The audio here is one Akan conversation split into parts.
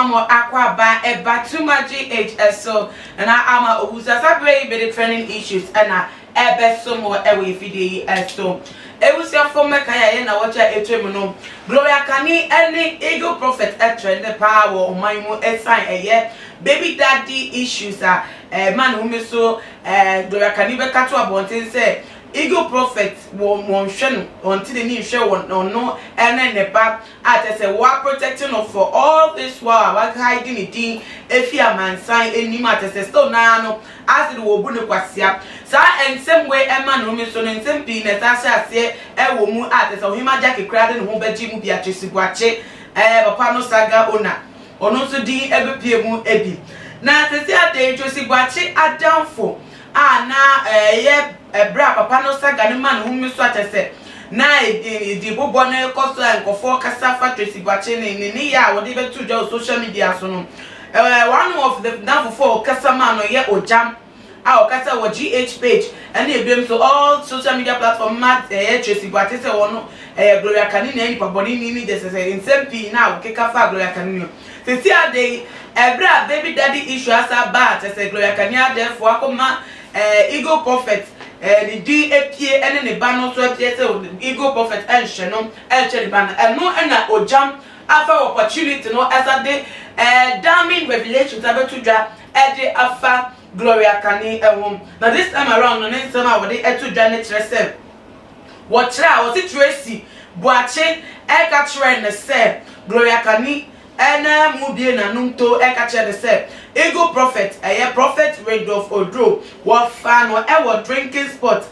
mamo aqua ba e batuma GHS so and I am a user sabre be the training issues and I ebe so mo ewe fide so e was your former kaya na watch etrem no Gloria Kani any ego prophet trend the power o man mu sign baby daddy issues are man who me so Gloria Kani be kato abonten say ego prophet won hwe no until the new share one no and the back at say what protecting of for all this while what hiding it in if you man sign any matter say still na no as the wo bu ne kwasia sa and same way e man no me so no same be na ta sha se e wo mu at say ohima jake krade no ho baji mu bia twesi gwache papa no saga ona ono so din ebe pie mu ebi na sesi ade twesi gwache adamfo na bra papa no saga ne man hu mi so atese na di bobo na ekoso enkofo kasa factory sigwache ne ya wo de betu jo social media so no one of the now for kasa man no ye Ogyam a kasa wo Ch0p'ped and e biem so all social media platform mat Tracy Gwache se wono Gloria Kani na nipa boni ni de se in sempi na wo keka fa Gloria Kani se si ade bra baby daddy issue asa ba se Gloria Kani ade fo akoma ego prophet the D.A.P.A. and the banner so ego prophet and Shannon and Cherry Banner and no and Ogyam after opportunity no as a day damning revelations about to draw at the Alpha Gloria Kani home. Now this time around no name summer with the to Janet Resem. What try was it Tracy Boache Eka trend the say Gloria Kani and Mubie na Nunto Eka the say ego prophet prophet radio of Odro what fan or ever drinking spot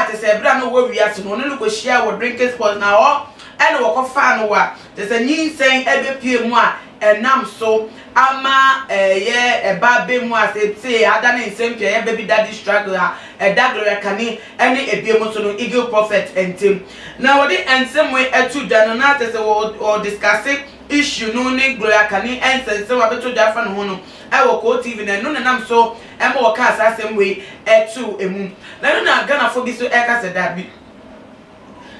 to say bra no we are to no look share what drinking spot now and what fan wa there's a new saying ebe pie mu and nam so ama babe mu say ada na nsem pie baby daddy struggle that Gloria Kani any ebie mu so no ego prophet and team now what the nsem we etu dano na say or discussing issue no ne Gloria Kani and say wa beto da fa no no ewo ko TV na no nam so e mo ka asasem we etu emu na no na Ghana fo bi so e ka se da bi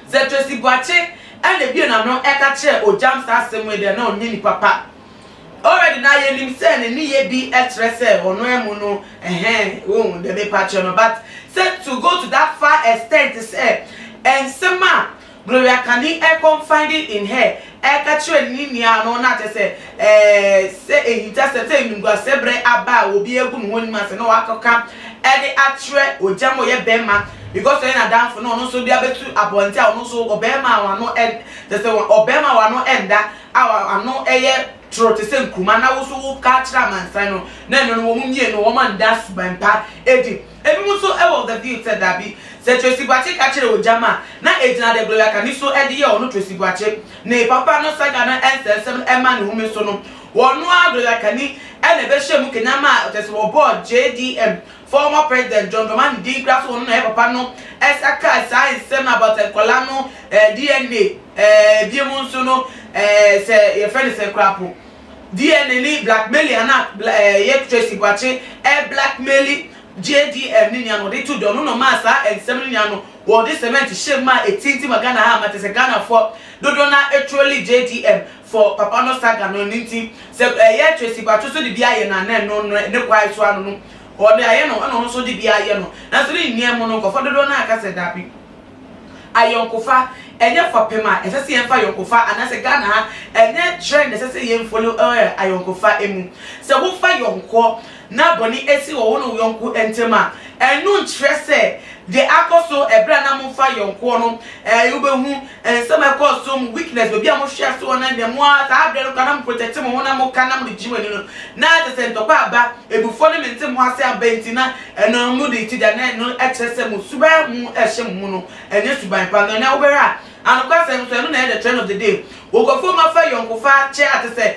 ze Tracy Gwache and the bi na no e ka che Ogyam asasem we de na onye ni papa already na ye nim say ne ye bi etrese ono emu no de be patch no but said to go to that far extent to say and sema Gloria Kani confided in her catch ni no na te say say say ngwa sebre aba obi egu no woni ma se no akoka de atre Ogyam ye bema because na dan for no so dia betu abonti a no so obema wa no te say obema wa no enda a no eye trot se nkuma na wo so ka tra man san no na no wo mumie no wo man das bampa edi ebi mu so e of the view said that be se Tracy Gwache ka kire Ogyam na ejina de Gloria Kani so e de ye ono Tracy Gwache ne papa no saga na ensem e ma ne hu me so no wono a Gloria Kani e na be hye mu kenyama te se wo board JDM former president John Dramani di grass wono na e papa no esaka sai ensem about enkola no DNA bi mu so no se ye friend se krapo DNA ni blackmail ana ye Tracy Gwache e blackmail JDM ni nya no de to do no ma sa ensem ni nya no wo de cement shema etinti magana ha ma te se Ghana for dodo na actually JDM for papa no saga no ninti se ye Tracy Gwache so de bia ye na no ne kwai so anu no o de aye no so de bia ye no na so ni niam no ko for dodo na aka se dapi ayonkofa enye for pema esese yen fa yonkofa anase Ghana ha enye trend esese yen follow ayonkofa emu se wo fa yonko na boni esi wo no yonko entema enu ntrese de akoso ebra na mo fa yonko no you be hu some cause some weakness be bia mo hwe so na dem wa ta abre no kana protect mo na mo kana mo jima ni no na te se ntokwa aba ebufo ne mente mo ase abenti na eno mu de ti da na no exercise mo suba mu ehye mu no enye suban pa na obera and kwase so no na the trend of the day wo go fo ma fa yonko fa che ate se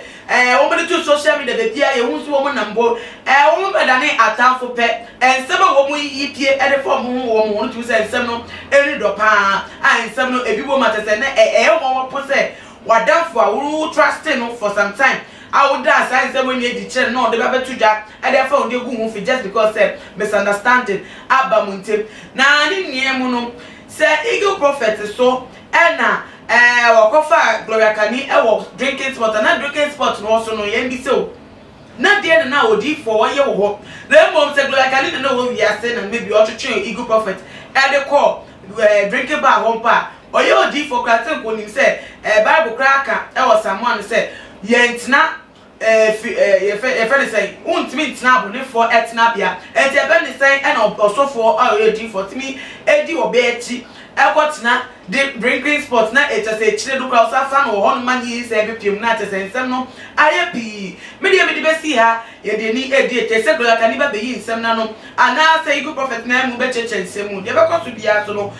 wo me to social media be bia ye hu so wo mo nambo wo mo bedane atamfo pe ensema wo mo yipie e de form wo mo to say ensem no eri do pa ensem no ebi bo mate se na wo po se wadamfo a wo trust no for some time I would dance and say when you did no, the baby to Jack, and therefore they go just because misunderstanding. Abba Muntim. Now, I didn't hear Mono say, Eagle prophet so ena wakofa Gloria Kani drinking spot and drinking spot no also no yen so na dey na odi for ye wo na mom say Gloria Kani na wo wi ase na maybe o twetwe ego prophet e dey call drinking bar home pa oye odi for kraten ko nim say Bible kraka e was someone say yentina say untimi tina bone for etna bia enti e be ni say e na osofo odi for timi edi obe echi ekotna the drinking spot na it say chile do cross afa no hon man yi say be piem na tese nsem no aye pi me de be si ha ye de ni edi te say Gloria Kani ba be yi nsem na no ana say igu prophet na mu be cheche nsem de be koso bia so no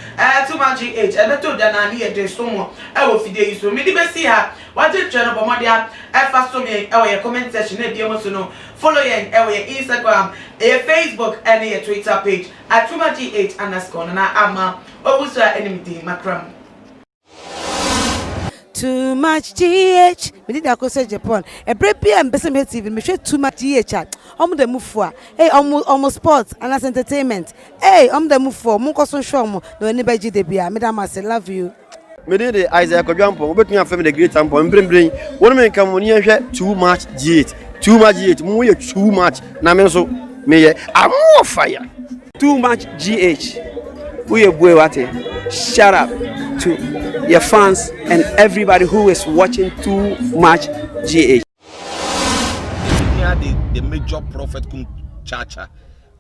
too much age e be to da na ni ye de so mo e wo fide yi so me de be si ha what you try no bo modia e fa so me e wo ye comment section na bi mo so no follow yen e wo ye Instagram e Facebook and e Twitter page at @ch0p'ped_ na ama Obusa enemy Macram. Too much GH. We did that say Japan. A break PM Besame TV. Me share too much GH. The move for. Hey, almost sports and as entertainment. Hey, the move for. Munko so show mo. No anybody de bia. Madam I say love you. Me did the Isaac Ogyam po. Obetun afem the great tempo. Mbrin. Wonu me nka mo ni hwe too much GH. Too much GH. Mo ye too much. Na me so me ye am fire. Too much GH. We are wate. Shout out to your fans and everybody who is watching Too Much GH. The major prophet kum chacha.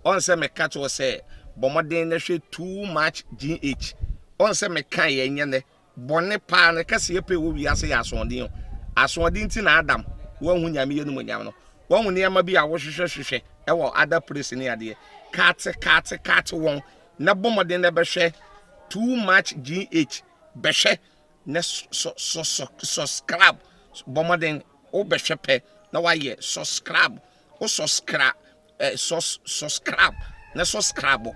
On say me catch was say bomoden na hwe Too Much GH. On say me kan ye nyane bone pa na kase ye pe wo wi ase ya asonde asonde nti na Adam wo hu nyame ye no nyame no wo hu ne ma bi a wo hwehwehwehwe e wo other place ne ade kat won na bomoden na be hwe Too Much GH behwe na subscribe bomoden o behwe pe na wa ye subscribe o subscribe na subscribe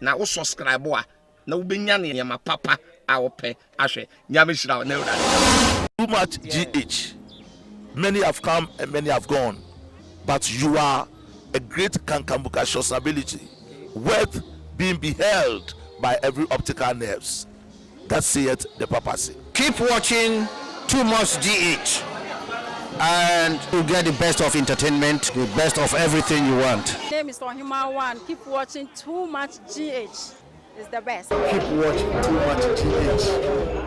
na o subscribe a na wo benya ne yama papa a wo pe ahwe nyame shira na ura. Too much GH. Many have come and many have gone, but you are a great kankambuka ability worth being beheld by every optical nerves. That saith the papacy. Keep watching Too Much GH and you get the best of entertainment, the best of everything you want. My name is Ogyam One. Keep watching Too Much GH. It's the best. Keep watching Too Much GH.